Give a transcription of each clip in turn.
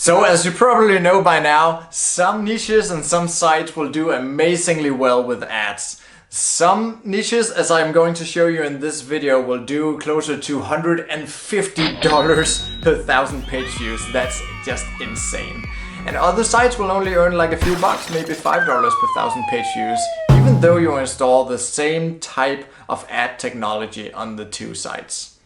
So as you probably know by now, some niches and some sites will do amazingly well with ads. Some niches, as I'm going to show you in this video, will do closer to $150 per 1,000 page views. That's just insane. And other sites will only earn like a few bucks, maybe $5 per 1,000 page views, even though you install the same type of ad technology on the two sites.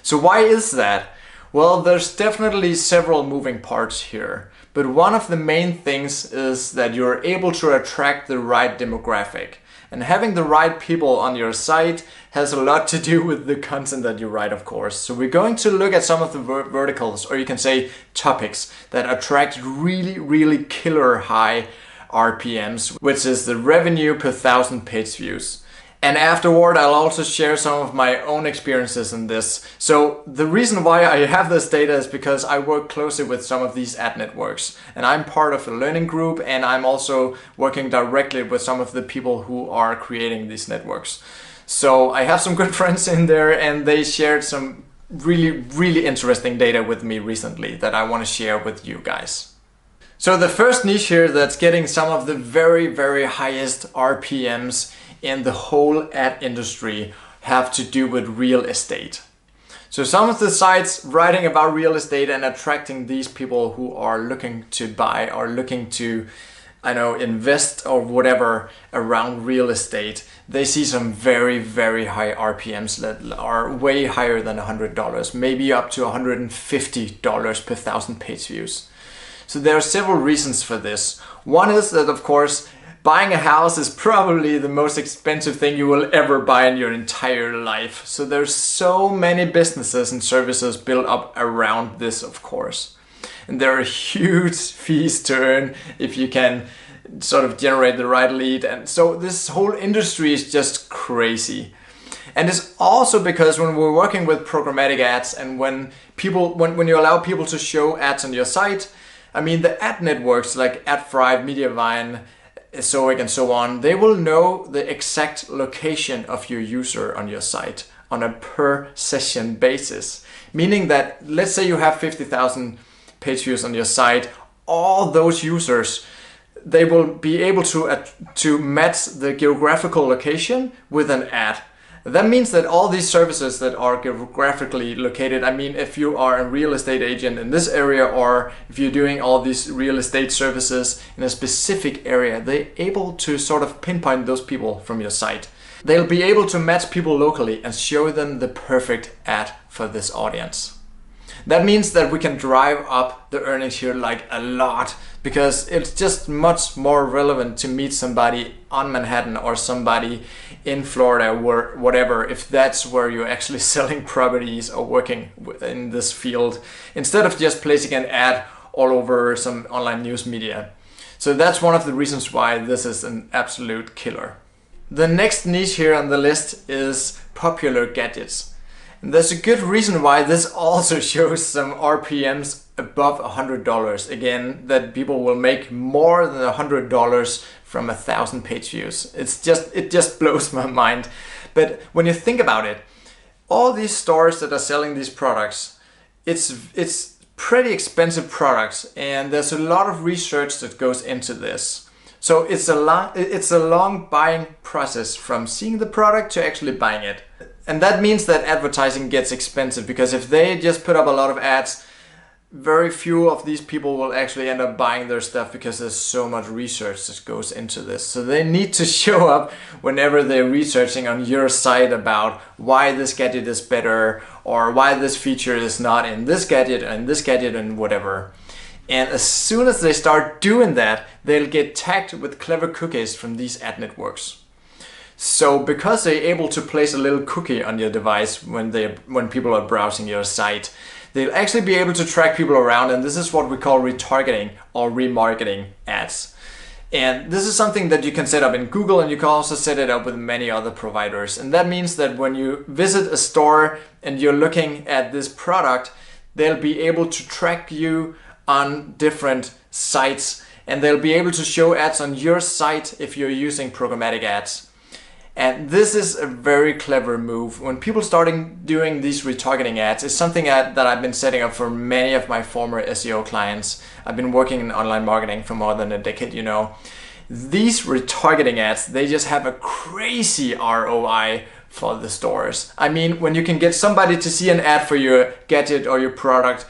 So why is that? Well, there's definitely several moving parts here, but one of the main things is that you're able to attract the right demographic. And having the right people on your site has a lot to do with the content that you write, of course. So we're going to look at some of the verticals, or you can say topics, that attract really killer high RPMs, which is the revenue per 1,000 page views. And afterward, I'll also share some of my own experiences in this. So the reason why I have this data is because I work closely with some of these ad networks. And I'm part of a learning group, and I'm also working directly with some of the people who are creating these networks. So I have some good friends in there, and they shared some really interesting data with me recently that I want to share with you guys. So the first niche here that's getting some of the very highest RPMs in the whole ad industry have to do with real estate. So some of the sites writing about real estate and attracting these people who are looking to buy or looking to, invest or whatever around real estate, they see some very high RPMs that are way higher than $100, maybe up to $150 per 1,000 page views. So there are several reasons for this. One is that, of course, buying a house is probably the most expensive thing you will ever buy in your entire life. So there's so many businesses and services built up around this, of course. And there are huge fees to earn if you can sort of generate the right lead. And so this whole industry is just crazy. And it's also because when we're working with programmatic ads and when you allow people to show ads on your site, the ad networks like AdThrive, Mediavine, Zoic and so on, they will know the exact location of your user on your site on a per session basis. Meaning that, let's say you have 50,000 page views on your site, all those users, they will be able to match the geographical location with an ad. That means that all these services that are geographically located, if you are a real estate agent in this area, or if you're doing all these real estate services in a specific area, they're able to sort of pinpoint those people from your site. They'll be able to match people locally and show them the perfect ad for this audience. That means that we can drive up the earnings here like a lot, because it's just much more relevant to meet somebody on Manhattan or somebody in Florida or whatever, if that's where you're actually selling properties or working in this field, instead of just placing an ad all over some online news media. So that's one of the reasons why this is an absolute killer. The next niche here on the list is popular gadgets. And there's a good reason why this also shows some RPMs above $100. Again, that people will make more than $100 from 1,000 page views. It just blows my mind. But when you think about it, all these stores that are selling these products, it's pretty expensive products, and there's a lot of research that goes into this. So it's a long buying process from seeing the product to actually buying it. And that means that advertising gets expensive, because if they just put up a lot of ads, very few of these people will actually end up buying their stuff, because there's so much research that goes into this. So they need to show up whenever they're researching on your site about why this gadget is better, or why this feature is not in this gadget and whatever. And as soon as they start doing that, they'll get tagged with clever cookies from these ad networks. So because they're able to place a little cookie on your device when people are browsing your site, they'll actually be able to track people around, and this is what we call retargeting or remarketing ads. And this is something that you can set up in Google, and you can also set it up with many other providers. And that means that when you visit a store and you're looking at this product, they'll be able to track you on different sites, and they'll be able to show ads on your site if you're using programmatic ads. And this is a very clever move. When people starting doing these retargeting ads, it's something that I've been setting up for many of my former SEO clients. I've been working in online marketing for more than a decade, you know. These retargeting ads, they just have a crazy ROI for the stores. I mean, when you can get somebody to see an ad for your gadget or your product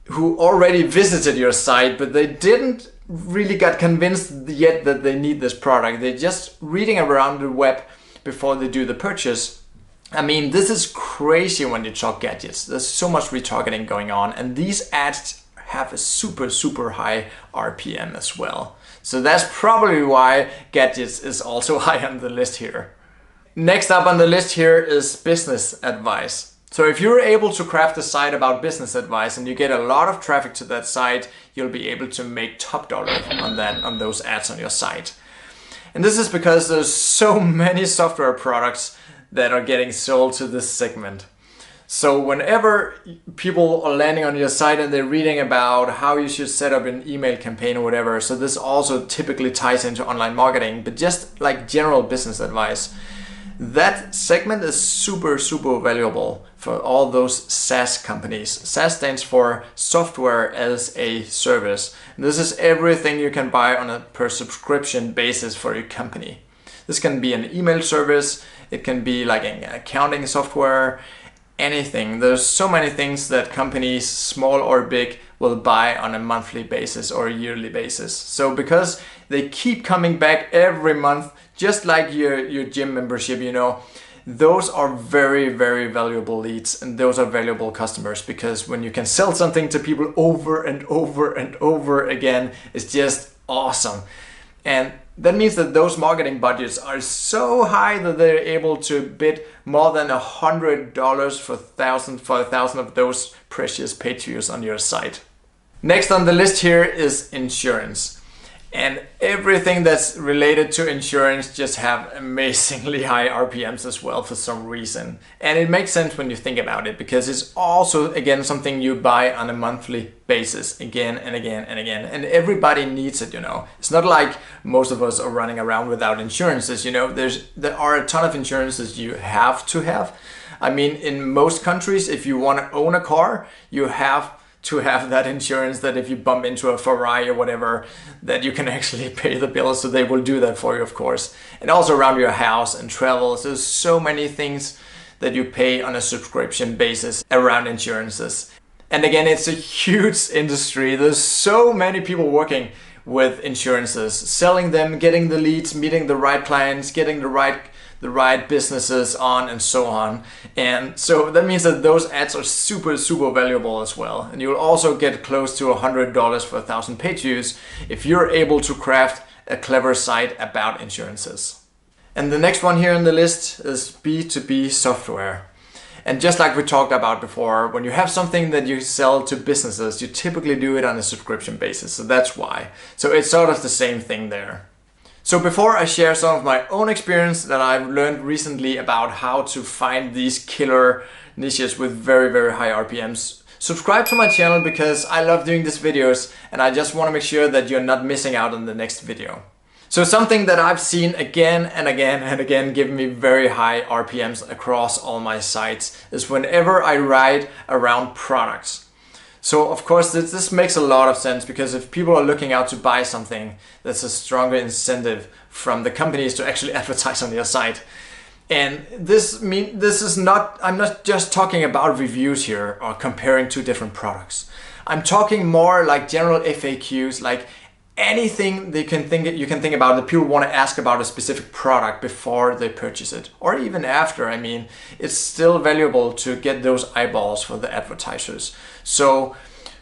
who already visited your site, but they didn't really got convinced yet that they need this product. They're just reading around the web before they do the purchase. I mean, this is crazy when you talk gadgets. There's so much retargeting going on, and these ads have a super high RPM as well. So that's probably why gadgets is also high on the list here. Next up on the list here is business advice. So if you're able to craft a site about business advice and you get a lot of traffic to that site, you'll be able to make top dollar on those ads on your site. And this is because there's so many software products that are getting sold to this segment. So whenever people are landing on your site and they're reading about how you should set up an email campaign or whatever, so this also typically ties into online marketing, but just like general business advice, that segment is super valuable for all those SaaS companies. SaaS stands for software as a service. And this is everything you can buy on a per subscription basis for your company. This can be an email service, it can be like an accounting software, anything. There's so many things that companies, small or big, will buy on a monthly basis or a yearly basis. So because they keep coming back every month, just like your gym membership, you know, those are very valuable leads, and those are valuable customers, because when you can sell something to people over and over again, it's just awesome. And that means that those marketing budgets are so high that they're able to bid more than $100 for a thousand of those precious page views on your site. Next on the list here is insurance. And everything that's related to insurance just have amazingly high RPMs as well for some reason. And it makes sense when you think about it, because it's also, again, something you buy on a monthly basis again and again and again. And everybody needs it, you know. It's not like most of us are running around without insurances, you know. There are a ton of insurances you have to have. I mean, in most countries, if you want to own a car, you have to have that insurance, that if you bump into a Ferrari or whatever, that you can actually pay the bill. So they will do that for you, of course. And also around your house and travel. So there's so many things that you pay on a subscription basis around insurances. And again, it's a huge industry. There's so many people working with insurances, selling them, getting the leads, meeting the right clients, getting the right businesses on, and so on. And so that means that those ads are super valuable as well. And you'll also get close to $100 for 1,000 page views if you're able to craft a clever site about insurances. And the next one here on the list is B2B software. And just like we talked about before, when you have something that you sell to businesses, you typically do it on a subscription basis. So that's why. So it's sort of the same thing there. So before I share some of my own experience that I've learned recently about how to find these killer niches with very high RPMs, subscribe to my channel, because I love doing these videos and I just want to make sure that you're not missing out on the next video. So something that I've seen again and again give me very high RPMs across all my sites is whenever I write around products. So of course this makes a lot of sense, because if people are looking out to buy something, that's a stronger incentive from the companies to actually advertise on your site. And I'm not just talking about reviews here or comparing two different products. I'm talking more like general FAQs, like anything you can think about that people want to ask about a specific product before they purchase it, or even after. I mean, it's still valuable to get those eyeballs for the advertisers. So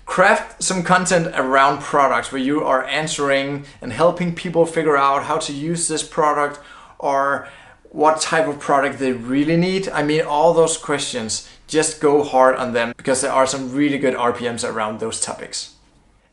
craft some content around products where you are answering and helping people figure out how to use this product, or what type of product they really need. I mean, all those questions, just go hard on them, because there are some really good RPMs around those topics.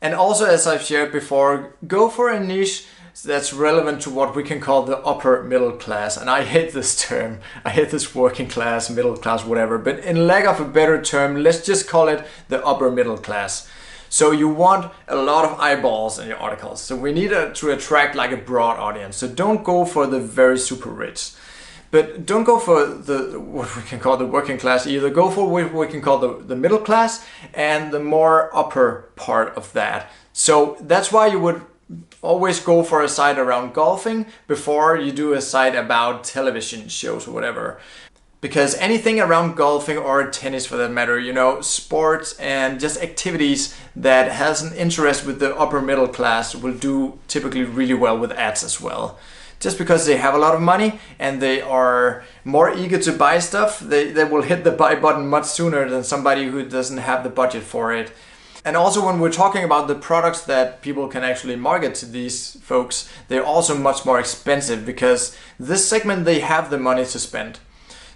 And also, as I've shared before, go for a niche that's relevant to what we can call the upper middle class. And I hate this term. I hate this working class, middle class, whatever. But in lack of a better term, let's just call it the upper middle class. So you want a lot of eyeballs in your articles. So we need to attract like a broad audience. So don't go for the very super rich. But don't go for what we can call the working class either. Go for what we can call the middle class and the more upper part of that. So that's why you would always go for a site around golfing before you do a site about television shows or whatever. Because anything around golfing or tennis for that matter, you know, sports and just activities that has an interest with the upper middle class will do typically really well with ads as well. Just because they have a lot of money and they are more eager to buy stuff, they will hit the buy button much sooner than somebody who doesn't have the budget for it. And also when we're talking about the products that people can actually market to these folks, they're also much more expensive because this segment, they have the money to spend.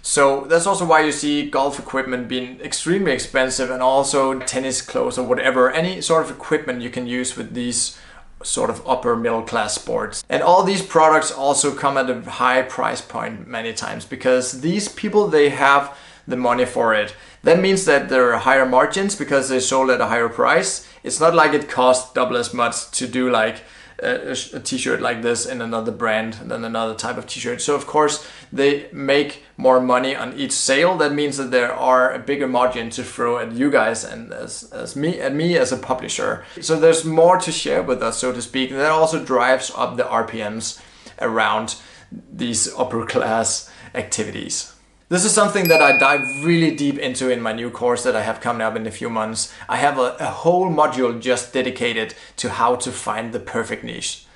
So that's also why you see golf equipment being extremely expensive, and also tennis clothes or whatever, any sort of equipment you can use with these sort of upper middle class sports. And all these products also come at a high price point many times because these people, they have the money for it. That means that there are higher margins because they sold at a higher price. It's not like it costs double as much to do like a t-shirt like this in another brand than another type of t-shirt. So of course they make more money on each sale. That means that there are a bigger margin to throw at you guys and as me as a publisher. So there's more to share with us, so to speak. And that also drives up the RPMs around these upper class activities. This is something that I dive really deep into in my new course that I have coming up in a few months. I have a whole module just dedicated to how to find the perfect niche.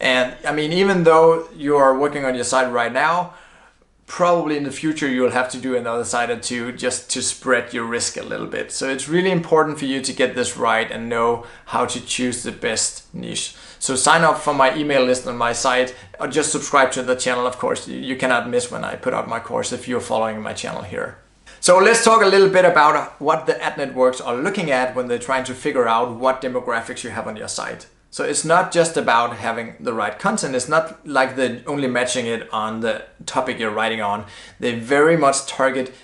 And I mean, even though you are working on your site right now, probably in the future you'll have to do another site or two just to spread your risk a little bit. So it's really important for you to get this right and know how to choose the best niche. So sign up for my email list on my site, or just subscribe to the channel. Of course, you cannot miss when I put out my course if you're following my channel here. So let's talk a little bit about what the ad networks are looking at when they're trying to figure out what demographics you have on your site. So it's not just about having the right content. It's not like they're only matching it on the topic you're writing on. They very much target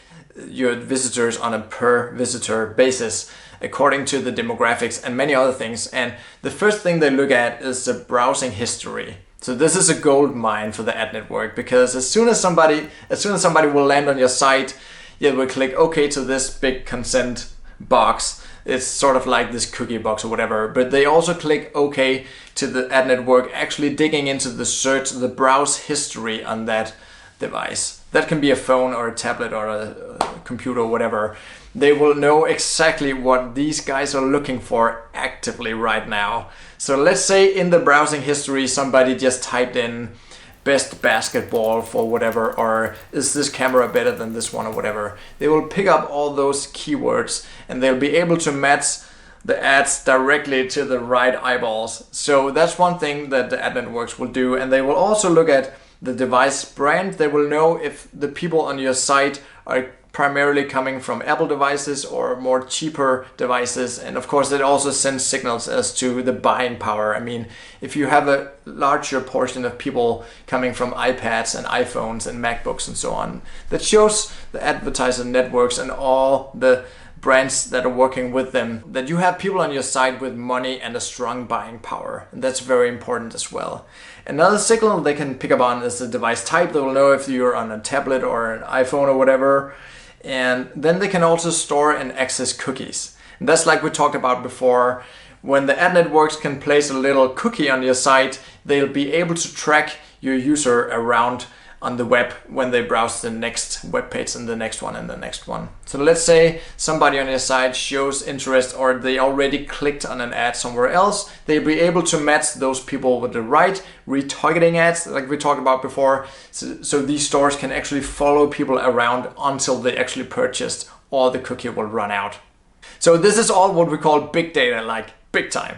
your visitors on a per visitor basis according to the demographics and many other things. And the first thing they look at is the browsing history. So this is a gold mine for the ad network, because as soon as somebody will land on your site, you will click OK to this big consent box. It's sort of like this cookie box or whatever, but they also click OK to the ad network actually digging into the search, the browse history on that device. That can be a phone or a tablet or a computer or whatever. They will know exactly what these guys are looking for actively right now. So let's say in the browsing history, somebody just typed in best basketball for whatever, or is this camera better than this one or whatever. They will pick up all those keywords and they'll be able to match the ads directly to the right eyeballs. So that's one thing that the ad networks will do. And they will also look at the device brand. They will know if the people on your site are primarily coming from Apple devices or more cheaper devices. And of course, it also sends signals as to the buying power. I mean, if you have a larger portion of people coming from iPads and iPhones and MacBooks and so on, that shows the advertiser networks and all the brands that are working with them that you have people on your site with money and a strong buying power. And that's very important as well. Another signal they can pick up on is the device type. They will know if you're on a tablet or an iPhone or whatever. And then they can also store and access cookies. And that's like we talked about before. When the ad networks can place a little cookie on your site, they'll be able to track your user around on the web when they browse the next web page and the next one and the next one. So let's say somebody on your site shows interest, or they already clicked on an ad somewhere else. They'll be able to match those people with the right retargeting ads like we talked about before. So these stores can actually follow people around until they actually purchased, or the cookie will run out. So this is all what we call big data, like big time.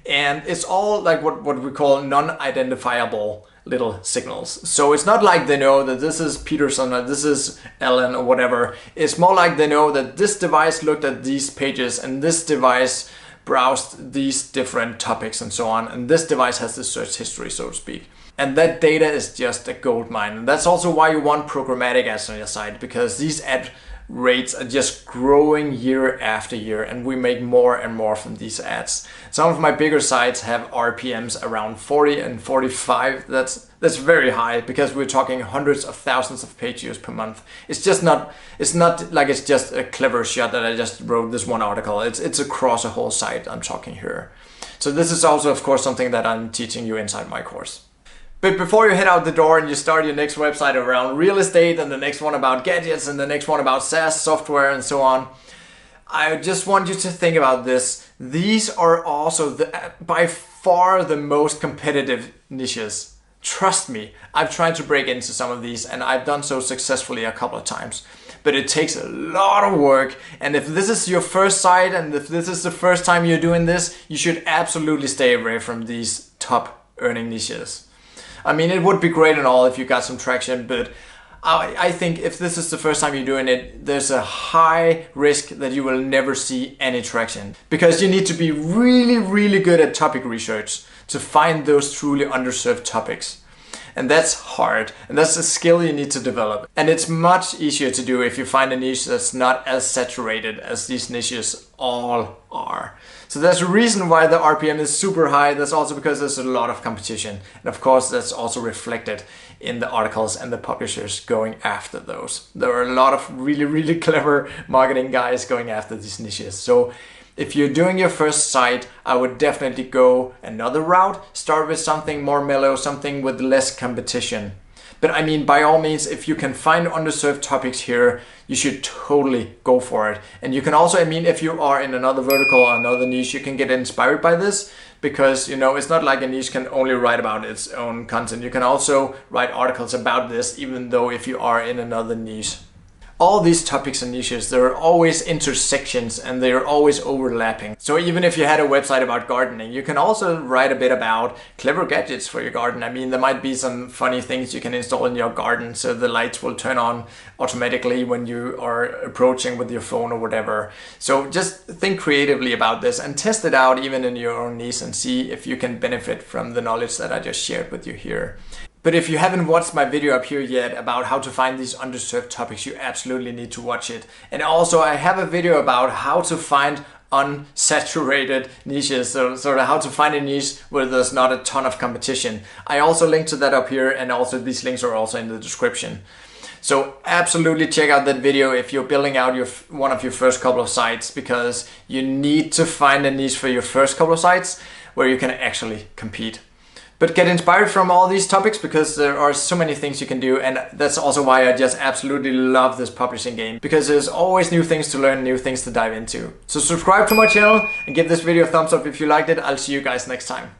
And it's all like what we call non-identifiable little signals. So it's not like they know that this is Peterson or this is Ellen or whatever. It's more like they know that this device looked at these pages and this device browsed these different topics and so on. And this device has the search history, so to speak. And that data is just a gold mine. And that's also why you want programmatic ads on your site, because these ad rates are just growing year after year, and we make more and more from these ads. Some of my bigger sites have RPMs around 40 and 45. That's very high because we're talking hundreds of thousands of page views per month. It's not like it's just a clever shot that I just wrote this one article. It's across a whole site I'm talking here. So this is also, of course, something that I'm teaching you inside my course. But before you head out the door and you start your next website around real estate, and the next one about gadgets, and the next one about SaaS software and so on, I just want you to think about this. These are also by far the most competitive niches. Trust me, I've tried to break into some of these, and I've done so successfully a couple of times. But it takes a lot of work, and if this is your first site and if this is the first time you're doing this, you should absolutely stay away from these top earning niches. I mean, it would be great and all if you got some traction, but I think if this is the first time you're doing it, there's a high risk that you will never see any traction, because you need to be really, really good at topic research to find those truly underserved topics. And that's hard, and that's a skill you need to develop. And it's much easier to do if you find a niche that's not as saturated as these niches all are. So there's a reason why the RPM is super high. That's also because there's a lot of competition. And of course, that's also reflected in the articles and the publishers going after those. There are a lot of really, really clever marketing guys going after these niches. So if you're doing your first site, I would definitely go another route. Start with something more mellow, something with less competition. But I mean, by all means, if you can find underserved topics here, you should totally go for it. And you can also, I mean, if you are in another vertical or another niche, you can get inspired by this, because, you know, it's not like a niche can only write about its own content. You can also write articles about this, even though if you are in another niche. All these topics and niches, there are always intersections and they are always overlapping. So even if you had a website about gardening, you can also write a bit about clever gadgets for your garden. I mean, there might be some funny things you can install in your garden so the lights will turn on automatically when you are approaching with your phone or whatever. So just think creatively about this and test it out even in your own niche and see if you can benefit from the knowledge that I just shared with you here. But if you haven't watched my video up here yet about how to find these underserved topics, you absolutely need to watch it. And also I have a video about how to find unsaturated niches, so sort of how to find a niche where there's not a ton of competition. I also link to that up here, and also these links are also in the description. So absolutely check out that video if you're building out one of your first couple of sites, because you need to find a niche for your first couple of sites where you can actually compete. But get inspired from all these topics, because there are so many things you can do, and that's also why I just absolutely love this publishing game, because there's always new things to learn, new things to dive into. So subscribe to my channel and give this video a thumbs up if you liked it. I'll see you guys next time.